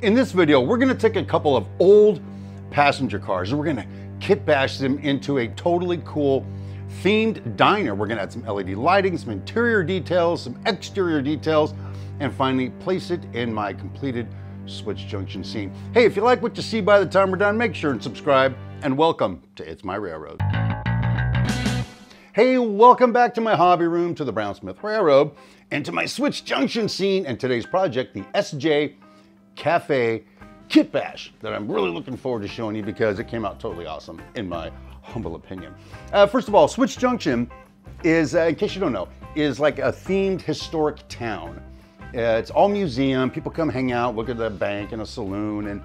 In this video, we're gonna take a couple of old passenger cars and we're gonna kit bash them into a totally cool themed diner. We're gonna add some LED lighting, some interior details, some exterior details, and finally place it in my completed Switch Junction scene. Hey, if you like what you see by the time we're done, make sure and subscribe, and welcome to It's My Railroad. Hey, welcome back to my hobby room, to the Brown Smith Railroad, and to my Switch Junction scene, and today's project, the SJ Café Kit Bash, that I'm really looking forward to showing you because it came out totally awesome, in my humble opinion. First of all, Switch Junction is, in case you don't know, is like a themed historic town. It's all museum. People come hang out, look at the bank and a saloon and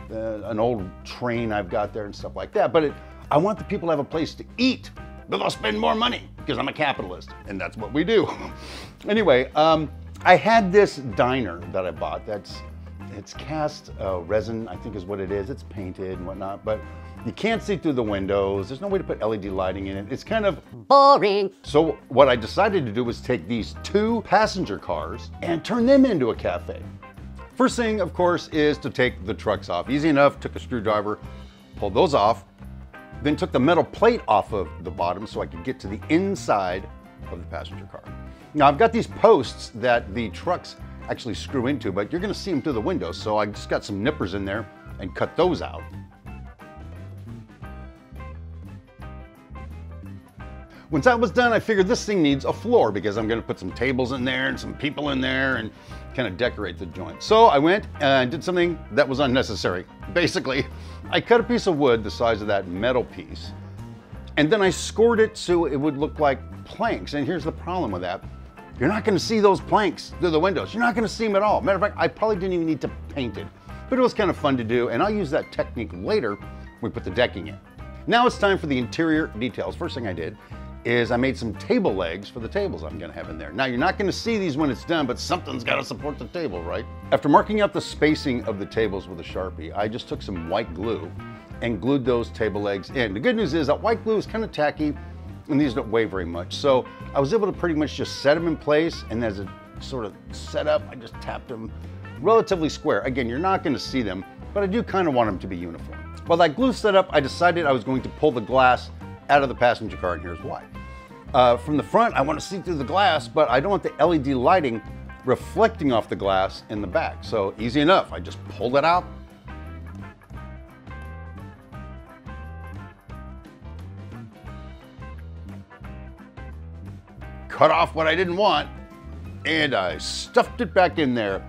an old train I've got there and stuff like that. But I want the people to have a place to eat, but they'll spend more money because I'm a capitalist and that's what we do. Anyway, I had this diner that I bought it's cast resin, I think is what it is. It's painted and whatnot, but you can't see through the windows. There's no way to put LED lighting in it. It's kind of boring. So what I decided to do was take these two passenger cars and turn them into a cafe. First thing, of course, is to take the trucks off. Easy enough, took a screwdriver, pulled those off, then took the metal plate off of the bottom so I could get to the inside of the passenger car. Now I've got these posts that the trucks actually screw into, but you're gonna see them through the window, so I just got some nippers in there and cut those out. Once that was done, I figured this thing needs a floor because I'm gonna put some tables in there and some people in there and kind of decorate the joint. So I went and did something that was unnecessary. Basically, I cut a piece of wood the size of that metal piece, and then I scored it so it would look like planks. And here's the problem with that. You're not gonna see those planks through the windows. You're not gonna see them at all. Matter of fact, I probably didn't even need to paint it, but it was kind of fun to do, and I'll use that technique later when we put the decking in. Now it's time for the interior details. First thing I did is I made some table legs for the tables I'm gonna have in there. Now you're not gonna see these when it's done, but something's gotta support the table, right? After marking out the spacing of the tables with a Sharpie, I just took some white glue and glued those table legs in. The good news is that white glue is kind of tacky and these don't weigh very much. So I was able to pretty much just set them in place, and as it sort of set up, I just tapped them relatively square. Again, you're not gonna see them, but I do kind of want them to be uniform. While that glue set up, I decided I was going to pull the glass out of the passenger car, and here's why. From the front, I want to see through the glass, but I don't want the LED lighting reflecting off the glass in the back. So easy enough, I just pulled it out. Cut off what I didn't want, and I stuffed it back in there.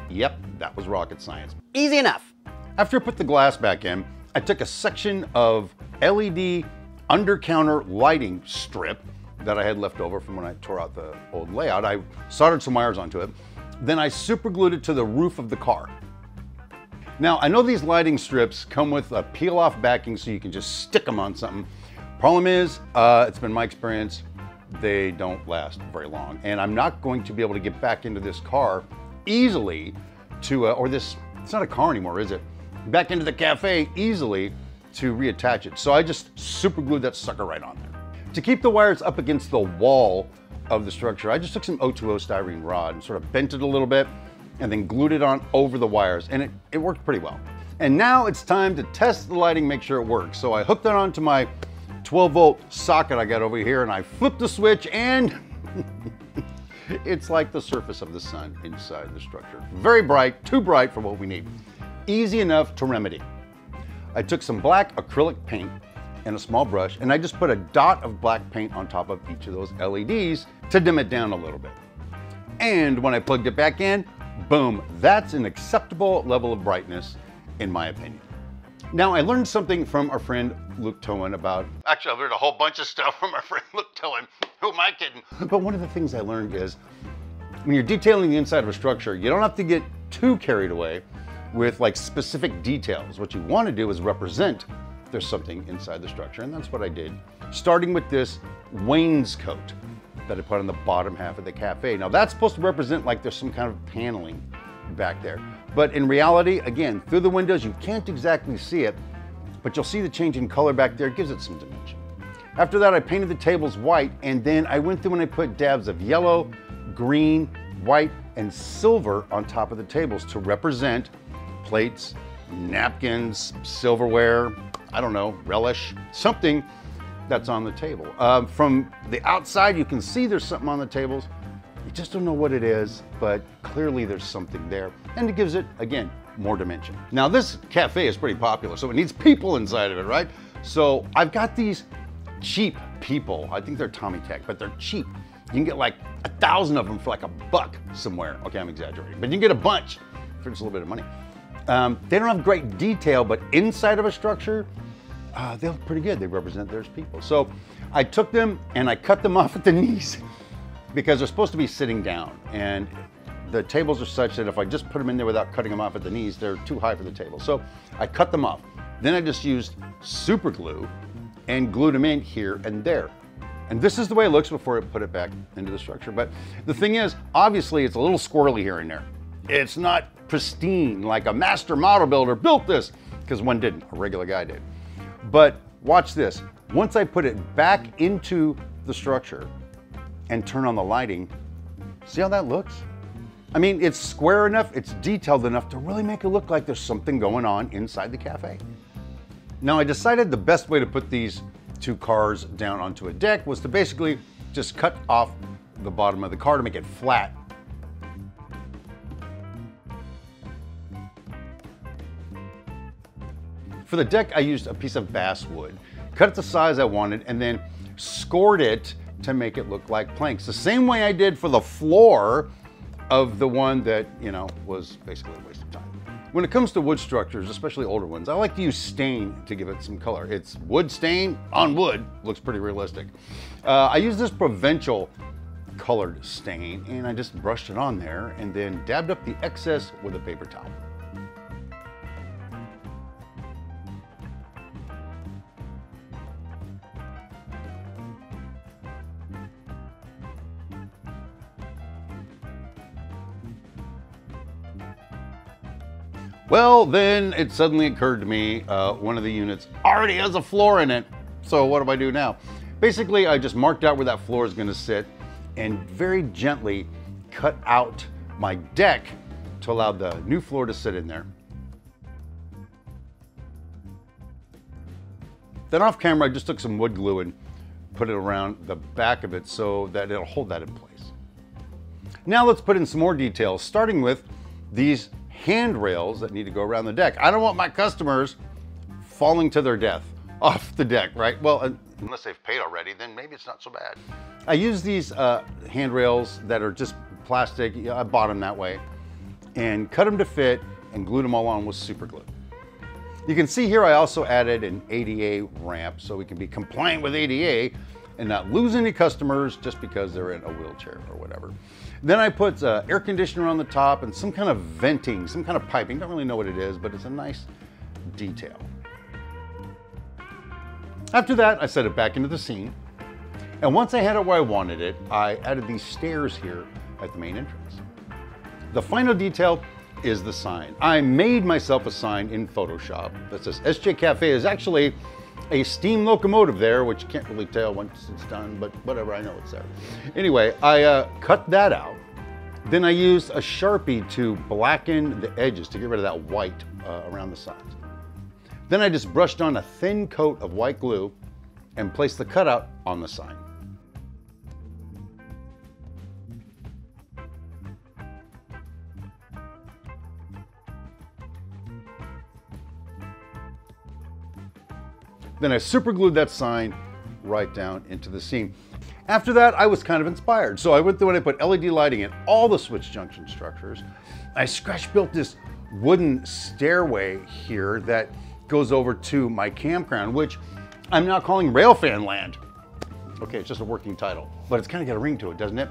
Yep, that was rocket science. Easy enough. After I put the glass back in, I took a section of LED under counter lighting strip that I had left over from when I tore out the old layout. I soldered some wires onto it. Then I super glued it to the roof of the car. Now I know these lighting strips come with a peel off backing so you can just stick them on something. Problem is, it's been my experience, they don't last very long. And I'm not going to be able to get back into this car easily to, it's not a car anymore, is it? Back into the cafe easily to reattach it. So I just super glued that sucker right on there. To keep the wires up against the wall of the structure, I just took some O2O styrene rod and sort of bent it a little bit and then glued it on over the wires, and it worked pretty well. And now it's time to test the lighting, make sure it works. So I hooked it onto my 12-volt socket I got over here, and I flipped the switch, and it's like the surface of the sun inside the structure. Very bright, too bright for what we need. Easy enough to remedy. I took some black acrylic paint and a small brush, and I just put a dot of black paint on top of each of those LEDs to dim it down a little bit. And when I plugged it back in, boom, that's an acceptable level of brightness, in my opinion. Now, I learned something from our friend Luke Towan about, actually I've learned a whole bunch of stuff from our friend Luke Towan. Who am I kidding? But one of the things I learned is when you're detailing the inside of a structure, you don't have to get too carried away with like specific details. What you want to do is represent there's something inside the structure, and that's what I did. Starting with this wainscot that I put on the bottom half of the cafe. Now that's supposed to represent like there's some kind of paneling back there. But in reality, again, through the windows, you can't exactly see it, but you'll see the change in color back there. It gives it some dimension. After that, I painted the tables white, and then I went through and I put dabs of yellow, green, white, and silver on top of the tables to represent plates, napkins, silverware, I don't know, relish, something that's on the table. From the outside, you can see there's something on the tables. You just don't know what it is, but clearly there's something there. And it gives it, again, more dimension. Now this cafe is pretty popular, so it needs people inside of it, right? So I've got these cheap people. I think they're Tommy Tech, but they're cheap. You can get like 1,000 of them for like $1 somewhere. Okay, I'm exaggerating, but you can get a bunch for just a little bit of money. They don't have great detail, but inside of a structure, they look pretty good. They represent those people. So I took them and I cut them off at the knees because they're supposed to be sitting down. And the tables are such that if I just put them in there without cutting them off at the knees, they're too high for the table. So I cut them off. Then I just used super glue and glued them in here and there. And this is the way it looks before I put it back into the structure. But the thing is, obviously it's a little squirrely here and there. It's not pristine like a master model builder built this, because one didn't, a regular guy did. But watch this. Once I put it back into the structure and turn on the lighting, see how that looks? I mean, it's square enough, it's detailed enough to really make it look like there's something going on inside the cafe. Now I decided the best way to put these two cars down onto a deck was to basically just cut off the bottom of the car to make it flat. For the deck, I used a piece of basswood, cut it the size I wanted, and then scored it to make it look like planks. The same way I did for the floor of the one that, you know, was basically a waste of time. When it comes to wood structures, especially older ones, I like to use stain to give it some color. It's wood stain on wood, looks pretty realistic. I use this Provincial colored stain, and I just brushed it on there and then dabbed up the excess with a paper towel. Well, then it suddenly occurred to me, one of the units already has a floor in it. So what do I do now? Basically, I just marked out where that floor is gonna sit and very gently cut out my deck to allow the new floor to sit in there. Then off camera, I just took some wood glue and put it around the back of it so that it'll hold that in place. Now let's put in some more details, starting with these handrails that need to go around the deck. I don't want my customers falling to their death off the deck, right? Well, unless they've paid already, then maybe it's not so bad. I use these handrails that are just plastic. I bought them that way and cut them to fit and glued them all on with super glue. You can see here I also added an ADA ramp so we can be compliant with ADA and not lose any customers just because they're in a wheelchair or whatever. Then I put air conditioner on the top and some kind of venting, some kind of piping. Don't really know what it is, but it's a nice detail. After that, I set it back into the scene. And once I had it where I wanted it, I added these stairs here at the main entrance. The final detail is the sign. I made myself a sign in Photoshop that says SJ Cafe is actually a steam locomotive there, which you can't really tell once it's done, but whatever, I know it's there. Anyway, I cut that out. Then I used a Sharpie to blacken the edges to get rid of that white around the sides. Then I just brushed on a thin coat of white glue and placed the cutout on the sign. Then I super glued that sign right down into the scene. After that, I was kind of inspired. So I went through and I put LED lighting in all the switch junction structures. I scratch built this wooden stairway here that goes over to my campground, which I'm now calling Railfan Land. Okay, it's just a working title, but it's kind of got a ring to it, doesn't it?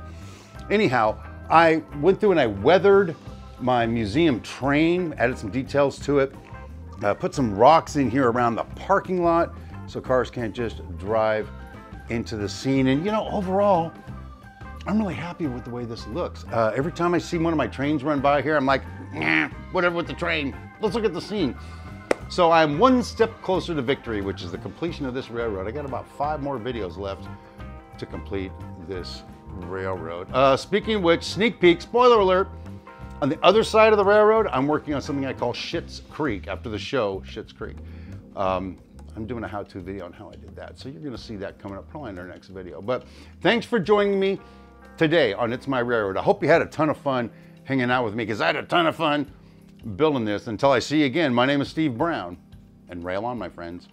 Anyhow, I went through and I weathered my museum train, added some details to it. Put some rocks in here around the parking lot so cars can't just drive into the scene. And you know, overall, I'm really happy with the way this looks. Every time I see one of my trains run by here, I'm like, nah, whatever with the train, let's look at the scene. So I'm one step closer to victory, which is the completion of this railroad. I got about 5 more videos left to complete this railroad. Speaking of which, sneak peek, spoiler alert, On the other side of the railroad, I'm working on something I call Schitt's Creek, after the show, Schitt's Creek. I'm doing a how-to video on how I did that, so you're gonna see that coming up probably in our next video. But thanks for joining me today on It's My Railroad. I hope you had a ton of fun hanging out with me, because I had a ton of fun building this. Until I see you again, my name is Steve Brown, and rail on, my friends.